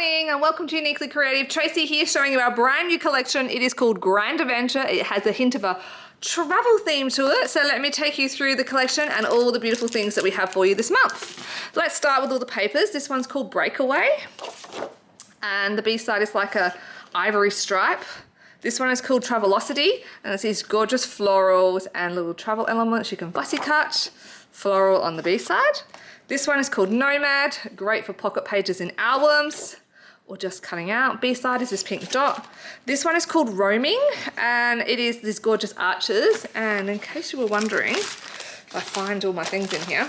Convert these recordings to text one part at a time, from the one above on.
morning and welcome to Uniquely Creative. Tracy here showing you our brand new collection. It is called Grand Adventure. It has a hint of a travel theme to it. So let me take you through the collection and all the beautiful things that we have for you this month. Let's start with all the papers. This one's called Breakaway. And the B side is like a ivory stripe. This one is called Travelocity, and it's these gorgeous florals and little travel elements you can fussy cut. Floral on the B side. This one is called Nomad, great for pocket pages in albums or just cutting out. B side is this pink dot. This one is called Roaming, and it is these gorgeous arches. And in case you were wondering, if I find all my things in here,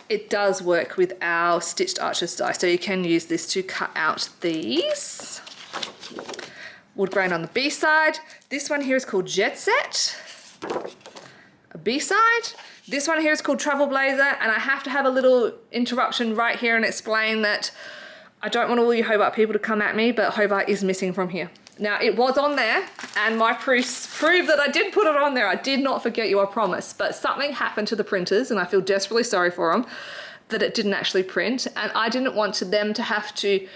it does work with our stitched arches die. So you can use this to cut out these. Wood grain on the B side. This one here is called Jet Set, a B side. This one here is called Travel Blazer, and I have to have a little interruption right here and explain that I don't want all you Hobart people to come at me, but Hobart is missing from here. Now, it was on there, and my proofs prove that I did put it on there. I did not forget you, I promise, but something happened to the printers, and I feel desperately sorry for them, that it didn't actually print, and I didn't want them to have to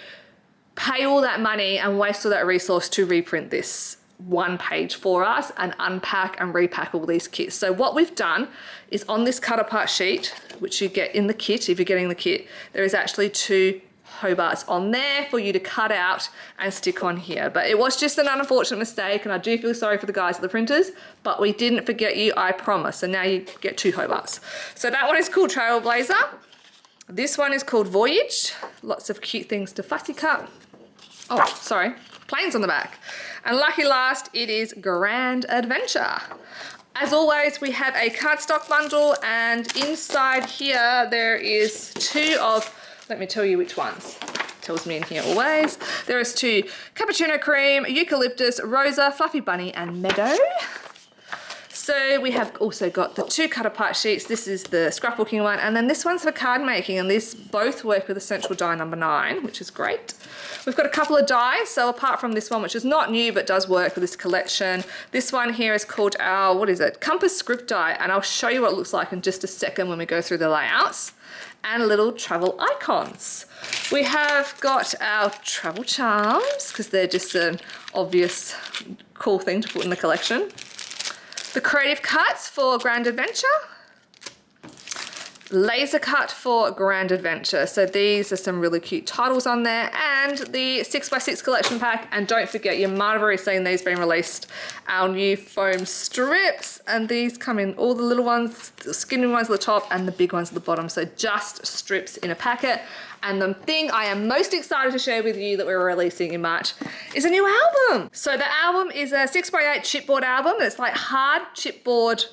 pay all that money and waste all that resource to reprint this one page for us and unpack and repack all these kits. So what we've done is on this cut apart sheet, which you get in the kit, if you're getting the kit, there is actually 2 Hobarts on there for you to cut out and stick on here. But it was just an unfortunate mistake, and I do feel sorry for the guys at the printers, but we didn't forget you, I promise. So now you get 2 Hobarts. So that one is called Trailblazer. This one is called Voyage. Lots of cute things to fussy cut. Oh, sorry, planes on the back. And lucky last, it is Grand Adventure. As always, we have a cardstock bundle, and inside here there is 2 of, let me tell you which ones. Tells me in here always. There is 2 Cappuccino Cream, Eucalyptus, Rosa, Fluffy Bunny, and Meadow. So we have also got the 2 cut apart sheets. This is the scrapbooking one, and then this one's for card making, and these both work with Essential Die number 9, which is great. We've got a couple of dies, so apart from this one, which is not new but does work with this collection, this one here is called our, what is it, Compass Script Die, and I'll show you what it looks like in just a second when we go through the layouts, and little travel icons. We have got our travel charms, because they're just an obvious cool thing to put in the collection. The creative cuts for Grand Adventure. Laser cut for Grand Adventure. So these are some really cute titles on there, and the 6x6 collection pack. And don't forget, you might have already seen these being released, our new foam strips, and these come in all the little ones, the skinny ones at the top and the big ones at the bottom. So just strips in a packet. And the thing I am most excited to share with you that we're releasing in March is a new album. So the album is a 6x8 chipboard album. It's like hard chipboard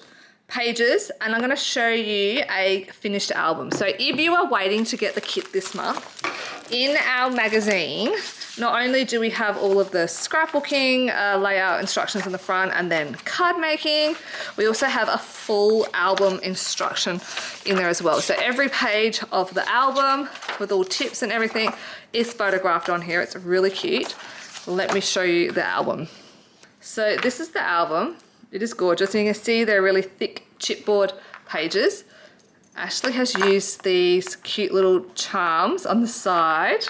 pages, and I'm going to show you a finished album. So if you are waiting to get the kit this month, in our magazine, not only do we have all of the scrapbooking layout instructions on the front and then card making, we also have a full album instruction in there as well. So every page of the album with all tips and everything is photographed on here. It's really cute. Let me show you the album. So this is the album. It is gorgeous, and you can see they're really thick chipboard pages. Ashley has used these cute little charms on the side,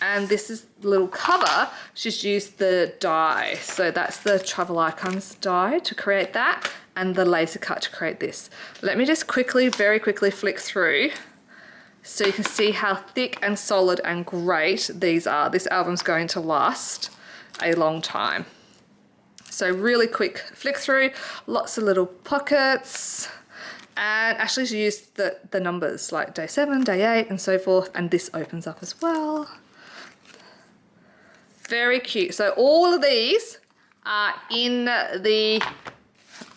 and this is the little cover. She's used the die, so that's the travel icons die to create that, and the laser cut to create this. Let me just quickly, very quickly flick through so you can see how thick and solid and great these are. This album's going to last a long time. So really quick flick through, lots of little pockets, and Ashley's used the numbers like day 7, day 8 and so forth, and this opens up as well. Very cute. So all of these are in the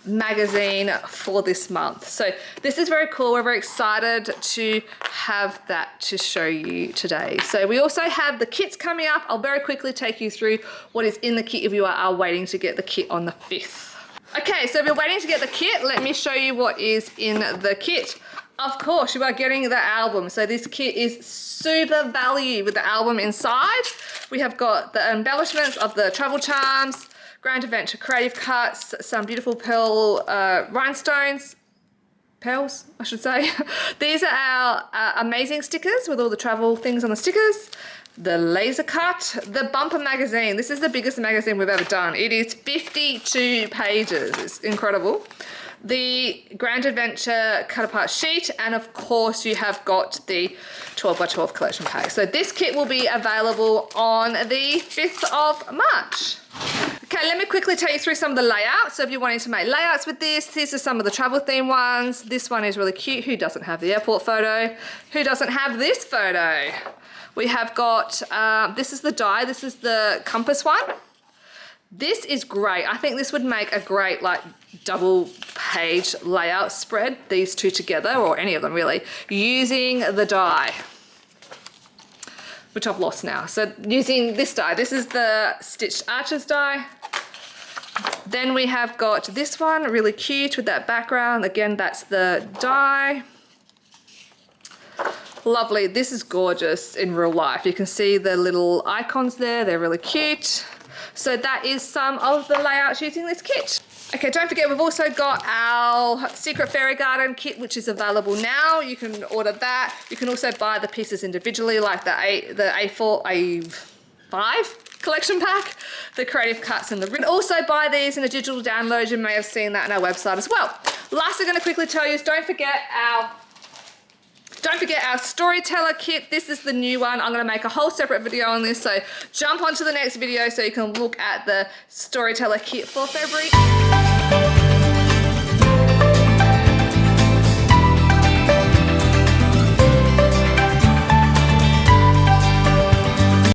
magazine for this month. So this is very cool. We're very excited to have that to show you today. So we also have the kits coming up. I'll very quickly take you through what is in the kit if you are waiting to get the kit on the 5th. Okay, so if you're waiting to get the kit, let me show you what is in the kit. Of course, you are getting the album. So this kit is super value with the album inside. We have got the embellishments of the travel charms, Grand Adventure creative cuts, some beautiful pearl rhinestones, pearls, I should say. These are our amazing stickers with all the travel things on the stickers. The laser cut, the bumper magazine. This is the biggest magazine we've ever done. It is 52 pages. It's incredible. The Grand Adventure cut apart sheet, and of course you have got the 12 by 12 collection pack. So this kit will be available on the 5th of March. Okay, let me quickly take you through some of the layouts. So if you're wanting to make layouts with this, these are some of the travel theme ones. This one is really cute. Who doesn't have the airport photo? Who doesn't have this photo? We have got, this is the die, this is the compass one. This is great. I think this would make a great like double page layout spread, these two together, or any of them really, using the die, which I've lost now. So using this die, this is the Stitched Arches die. Then we have got this one, really cute with that background. Again, that's the die. Lovely, this is gorgeous in real life. You can see the little icons there, they're really cute. So that is some of the layouts using this kit. Okay, don't forget we've also got our Secret Fairy Garden kit, which is available now. You can order that. You can also buy the pieces individually, like the A5 collection pack, the creative cuts and the ribbon. Also buy these in a digital download. You may have seen that on our website as well. Last I'm going to quickly tell you is don't forget our storyteller kit. This is the new one. I'm going to make a whole separate video on this, so jump onto the next video so you can look at the storyteller kit for February.